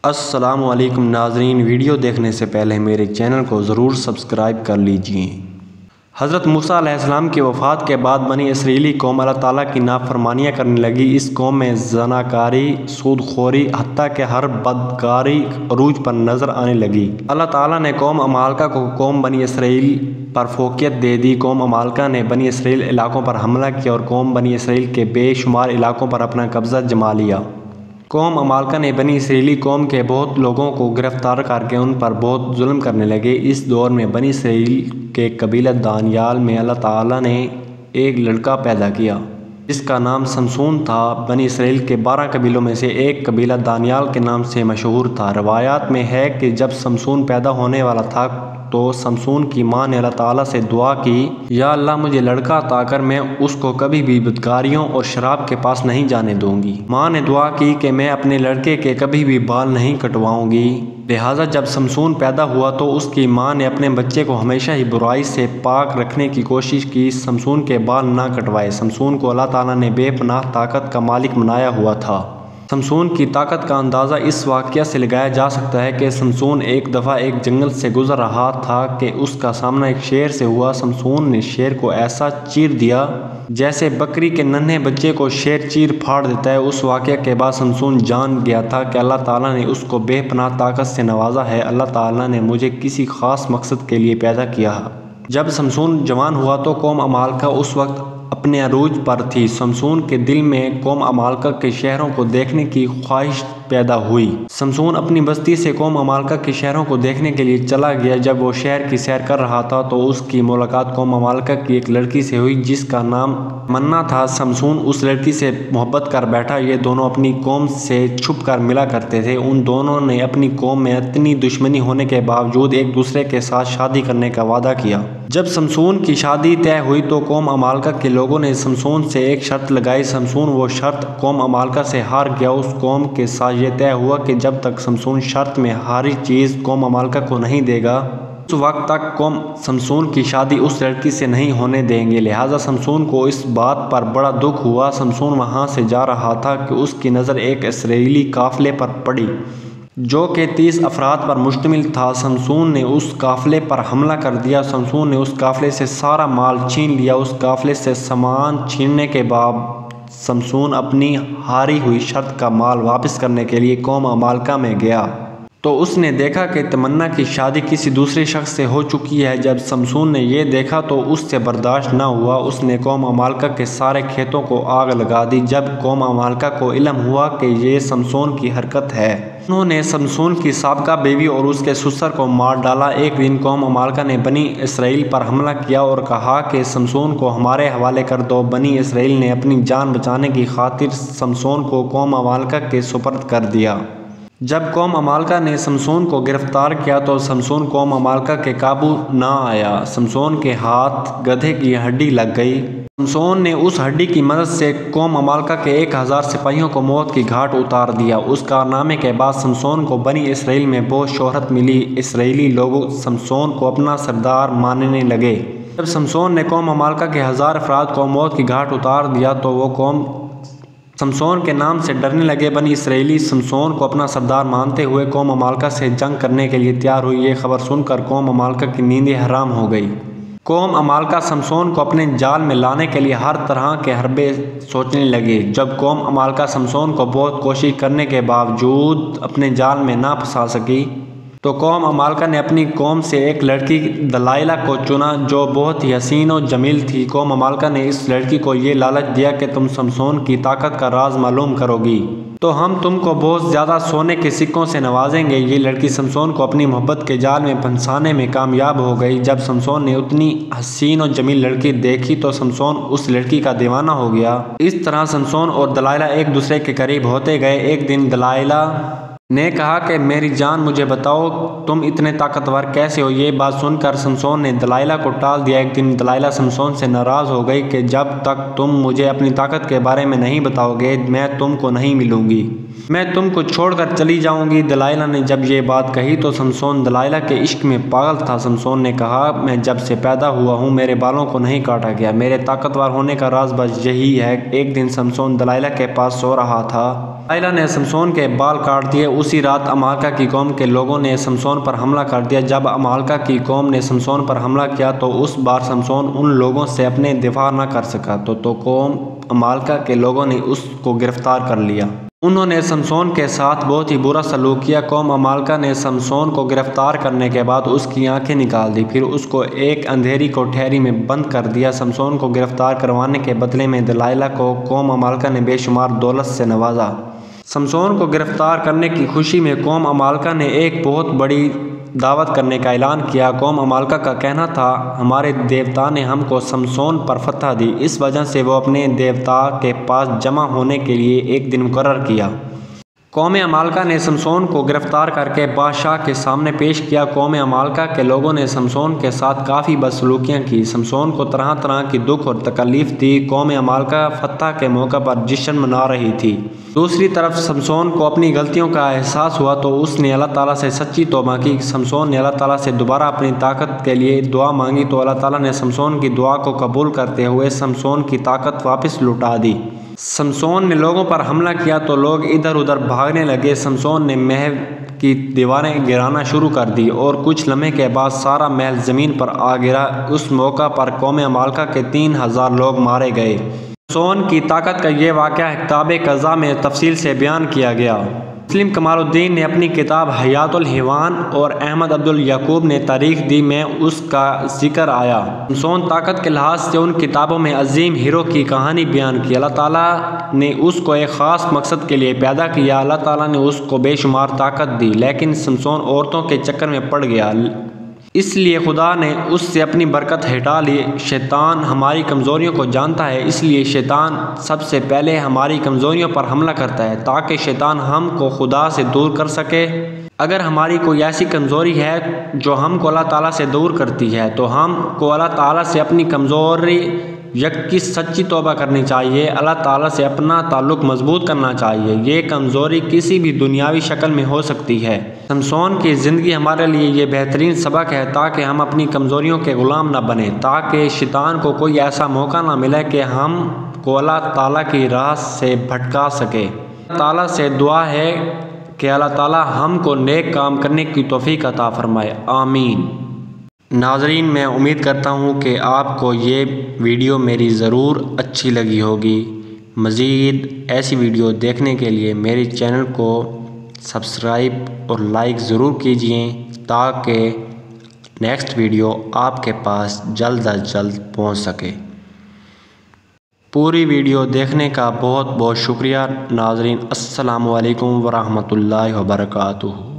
السلام علیکم ناظرین، ویڈیو دیکھنے سے پہلے میرے چینل کو ضرور سبسکرائب کر لیجئے۔ حضرت موسیٰ علیہ السلام کی وفات کے بعد بنی اسرائیلی قوم اللہ تعالیٰ کی نافرمانیاں کرنے لگی۔ اس قوم میں زناکاری، سود خوری، حتیٰ کہ ہر بدکاری عروج پر نظر آنے لگی۔ اللہ تعالیٰ نے قوم عمالقہ کو قوم بنی اسرائیل پر فوقیت دے دی۔ قوم عمالقہ نے بنی اسرائیل علاقوں پر حملہ کیا اور قوم بنی اسرائیل کے بے شمار علاقوں پر اپنا قبضہ جما لیا۔ قوم عمالقہ نے بنی اسرائیلی قوم کے بہت لوگوں کو گرفتار کر کے ان پر بہت ظلم کرنے لگے۔ اس دور میں بنی اسرائیل کے قبیلہ دانیال میں اللہ تعالیٰ نے ایک لڑکا پیدا کیا جس کا نام سمسون تھا۔ بنی اسرائیل کے 12 قبیلوں میں سے ایک قبیلہ دانیال کے نام سے مشہور تھا۔ روایات میں ہے کہ جب سمسون پیدا ہونے والا تھا تو سمسون کی ماں نے اللہ تعالیٰ سے دعا کی، یا اللہ مجھے لڑکا عطا کر، میں اس کو کبھی بھی بدکاریوں اور شراب کے پاس نہیں جانے دوں گی۔ ماں نے دعا کی کہ میں اپنے لڑکے کے کبھی بھی بال نہیں کٹواؤں گی۔ لہٰذا جب سمسون پیدا ہوا تو اس کی ماں نے اپنے بچے کو ہمیشہ ہی برائی سے پاک رکھنے کی کوشش کی۔ سمسون کے بال نہ کٹوائے۔ سمسون کو اللہ تعالیٰ نے بے پناہ طاقت کا مالک بنایا ہوا تھا۔ سمسون کی طاقت کا اندازہ اس واقعہ سے لگایا جا سکتا ہے کہ سمسون ایک دفعہ ایک جنگل سے گزر رہا تھا کہ اس کا سامنا ایک شیر سے ہوا۔ سمسون نے شیر کو ایسا چیر دیا جیسے بکری کے ننھے بچے کو شیر چیر پھاڑ دیتا ہے۔ اس واقعہ کے بعد سمسون جان گیا تھا کہ اللہ تعالیٰ نے اس کو بے پناہ طاقت سے نوازا ہے۔ اللہ تعالیٰ نے مجھے کسی خاص مقصد کے لیے پیدا کیا۔ جب سمسون جوان ہوا تو قوم عمالقہ اس وقت اپنے عروج پر تھی۔ سمسون کے دل میں قوم عمالقہ کے شہروں کو دیکھنے کی خواہش پیدا ہوئی۔ سمسون اپنی بستی سے قوم عمالقہ کے شہروں کو دیکھنے کے لیے چلا گیا۔ جب وہ شہر کی سیر کر رہا تھا تو اس کی ملاقات قوم عمالقہ کی ایک لڑکی سے ہوئی جس کا نام تمنا تھا۔ سمسون اس لڑکی سے محبت کر بیٹھا۔ یہ دونوں اپنی قوم سے چھپ کر ملا کرتے تھے۔ ان دونوں نے اپنی قوم میں اتنی دشمنی ہونے کے باوجود ایک دوسرے کے ساتھ شادی کرنے کا وعدہ کیا۔ جب سمسون کی شادی طے ہوئی تو قوم عمالقہ کے لوگوں نے سمسون سے ایک شرط لگائی۔ سمسون وہ شرط قوم عمالقہ سے ہار گیا۔ اس قوم کے ساتھ یہ طے ہوا کہ جب تک سمسون شرط میں ہاری چیز قوم عمالقہ کو نہیں دے گا اس وقت تک قوم سمسون کی شادی اس لڑکی سے نہیں ہونے دیں گے۔ لہٰذا سمسون کو اس بات پر بڑا دکھ ہوا۔ سمسون وہاں سے جا رہا تھا کہ اس کی نظر ایک اسرائیلی قافلے پر پڑی جو کہ 30 افراد پر مشتمل تھا۔ سمسون نے اس قافلے پر حملہ کر دیا۔ سمسون نے اس قافلے سے سارا مال چھین لیا۔ اس قافلے سے سامان چھیننے کے بعد سمسون اپنی ہاری ہوئی شرط کا مال واپس کرنے کے لیے قوم عمالقہ میں گیا تو اس نے دیکھا کہ تمنا کی شادی کسی دوسرے شخص سے ہو چکی ہے۔ جب سمسون نے یہ دیکھا تو اس سے برداشت نہ ہوا۔ اس نے قوم عمالقہ کے سارے کھیتوں کو آگ لگا دی۔ جب قوم عمالقہ کو علم ہوا کہ یہ سمسون کی حرکت ہے انہوں نے سمسون کی سابقہ بیوی اور اس کے سسر کو مار ڈالا۔ ایک دن قوم عمالقہ نے بنی اسرائیل پر حملہ کیا اور کہا کہ سمسون کو ہمارے حوالے کر دو۔ بنی اسرائیل نے اپنی جان بچانے کی خاطر سمسون کو قوم عمالقہ کے سپرد کر دیا۔ جب قوم عمالقہ نے سمسون کو گرفتار کیا تو سمسون قوم عمالقہ کے قابو نہ آیا۔ سمسون کے ہاتھ گدھے کی ہڈی لگ گئی۔ سمسون نے اس ہڈی کی مدد سے قوم عمالقہ کے 1000 سپاہیوں کو موت کی گھاٹ اتار دیا۔ اس کارنامے کے بعد سمسون کو بنی اسرائیل میں بہت شہرت ملی۔ اسرائیلی لوگ سمسون کو اپنا سردار ماننے لگے۔ جب سمسون نے قوم عمالقہ کے 1000 افراد کو موت کی گھاٹ اتار دیا تو وہ قوم سمسون کے نام سے ڈرنے لگے۔ بنی اسرائیلی سمسون کو اپنا سردار مانتے ہوئے قوم عمالقہ سے جنگ کرنے کے لیے تیار ہوئی۔ یہ خبر سن کر قوم عمالقہ کی نیندیں حرام ہو گئی۔ قوم عمالقہ سمسون کو اپنے جال میں لانے کے لیے ہر طرح کے حربے سوچنے لگے۔ جب قوم عمالقہ سمسون کو بہت کوشش کرنے کے باوجود اپنے جال میں نہ پھنسا سکی تو قوم عمالقہ نے اپنی قوم سے ایک لڑکی دلائلہ کو چنا جو بہت ہی حسین و جمیل تھی۔ قوم عمالقہ نے اس لڑکی کو یہ لالچ دیا کہ تم سمسون کی طاقت کا راز معلوم کرو گی تو ہم تم کو بہت زیادہ سونے کے سکوں سے نوازیں گے۔ یہ لڑکی سمسون کو اپنی محبت کے جال میں پھنسانے میں کامیاب ہو گئی۔ جب سمسون نے اتنی حسین و جمیل لڑکی دیکھی تو سمسون اس لڑکی کا دیوانہ ہو گیا۔ اس طرح سمسون اور دلائلہ ایک دوسرے کے قریب ہوتے گئے۔ ایک دن دلائلہ نے کہا کہ میری جان مجھے بتاؤ تم اتنے طاقتور کیسے ہو؟ یہ بات سن کر سمسون نے دلائلہ کو ٹال دیا۔ ایک دن دلائلہ سمسون سے ناراض ہو گئی کہ جب تک تم مجھے اپنی طاقت کے بارے میں نہیں بتاؤ گے میں تم کو نہیں ملوں گی، میں تم کو چھوڑ کر چلی جاؤں گی۔ دلائلہ نے جب یہ بات کہی تو سمسون دلائلہ کے عشق میں پاگل تھا۔ سمسون نے کہا میں جب سے پیدا ہوا ہوں میرے بالوں کو نہیں کاٹا گیا، میرے طاقتور ہونے کا راز بس یہی ہے۔ ایک دن سمسون دلائلہ کے پاس سو رہا تھا دلائلہ نے سمسون کے بال کاٹ دیے۔ اسی رات عمالقہ کی قوم کے لوگوں نے سمسون پر حملہ کر دیا۔ جب عمالقہ کی قوم نے سمسون پر حملہ کیا تو اس بار سمسون ان لوگوں سے اپنے دفاع نہ کر سکا تو قوم عمالقہ کے لوگوں نے اس کو گرفتار کر لیا۔ انہوں نے سمسون کے ساتھ بہت ہی برا سلوک کیا۔ قوم عمالقہ نے سمسون کو گرفتار کرنے کے بعد اس کی آنکھیں نکال دی، پھر اس کو ایک اندھیری کوٹھری میں بند کر دیا۔ سمسون کو گرفتار کروانے کے بدلے میں دلائلہ کو قوم عمالقہ نے بے شمار دولت سے نوازا۔ سمسون کو گرفتار کرنے کی خوشی میں قوم عمالقہ نے ایک بہت بڑی دعوت کرنے کا اعلان کیا۔ قوم عمالقہ کا کہنا تھا، ہمارے دیوتا نے ہم کو سمسون پر فتح دی، اس وجہ سے وہ اپنے دیوتا کے پاس جمع ہونے کے لیے ایک دن مقرر کیا۔ قوم عمالقہ نے سمسون کو گرفتار کر کے بادشاہ کے سامنے پیش کیا۔ قوم عمالقہ کے لوگوں نے سمسون کے ساتھ کافی بدسلوکیاں کی، سمسون کو طرح طرح کی دکھ اور تکلیف دی۔ قوم عمالقہ فتح کے موقع پر جشن منا رہی تھی۔ دوسری طرف سمسون کو اپنی غلطیوں کا احساس ہوا تو اس نے اللہ تعالیٰ سے سچی توبہ کی۔ سمسون نے اللہ تعالیٰ سے دوبارہ اپنی طاقت کے لیے دعا مانگی تو اللہ تعالیٰ نے سمسون کی دعا کو قبول کرتے ہوئے سمسون کی طاقت واپس لوٹا دی۔ سمسون نے لوگوں پر حملہ کیا تو لوگ ادھر ادھر بھاگنے لگے۔ سمسون نے محل کی دیواریں گرانا شروع کر دی اور کچھ لمحے کے بعد سارا محل زمین پر آ گرا۔ اس موقع پر قوم عمالقہ کے 3000 لوگ مارے گئے۔ سمسون کی طاقت کا یہ واقعہ کتاب قضاء میں تفصیل سے بیان کیا گیا۔ مسلم کمال الدین نے اپنی کتاب حیات الحیوان اور احمد عبد الیعقوب نے تاریخ دی میں اس کا ذکر آیا۔ سمسون طاقت کے لحاظ سے ان کتابوں میں عظیم ہیرو کی کہانی بیان کی۔ اللہ تعالیٰ نے اس کو ایک خاص مقصد کے لیے پیدا کیا۔ اللہ تعالیٰ نے اس کو بے شمار طاقت دی، لیکن سمسون عورتوں کے چکر میں پڑ گیا، اس لیے خدا نے اس سے اپنی برکت ہٹا لی۔ شیطان ہماری کمزوریوں کو جانتا ہے، اس لیے شیطان سب سے پہلے ہماری کمزوریوں پر حملہ کرتا ہے تاکہ شیطان ہم کو خدا سے دور کر سکے۔ اگر ہماری کوئی ایسی کمزوری ہے جو ہم کو اللہ تعالیٰ سے دور کرتی ہے تو ہم کو اللہ تعالیٰ سے اپنی کمزوری کی سچی توبہ کرنی چاہیے، اللہ تعالیٰ سے اپنا تعلق مضبوط کرنا چاہیے۔ یہ کمزوری کسی بھی دنیاوی شکل میں ہو سکتی ہے۔ سمسون کی زندگی ہمارے لیے یہ بہترین سبق ہے تاکہ ہم اپنی کمزوریوں کے غلام نہ بنیں، تاکہ شیطان کو کوئی ایسا موقع نہ ملے کہ ہم کو اللہ تعالیٰ کی راہ سے بھٹکا سکے۔ اللہ تعالیٰ سے دعا ہے کہ اللہ تعالیٰ ہم کو نیک کام کرنے کی توفیق عطا فرمائے، آمین۔ ناظرین، میں امید کرتا ہوں کہ آپ کو یہ ویڈیو میری ضرور اچھی لگی ہوگی۔ مزید ایسی ویڈیو دیکھنے کے لیے میرے چینل کو سبسکرائب اور لائک ضرور کیجئے تاکہ نیکسٹ ویڈیو آپ کے پاس جلد از جلد پہنچ سکے۔ پوری ویڈیو دیکھنے کا بہت بہت شکریہ ناظرین۔ السلام علیکم ورحمۃ اللہ وبرکاتہ۔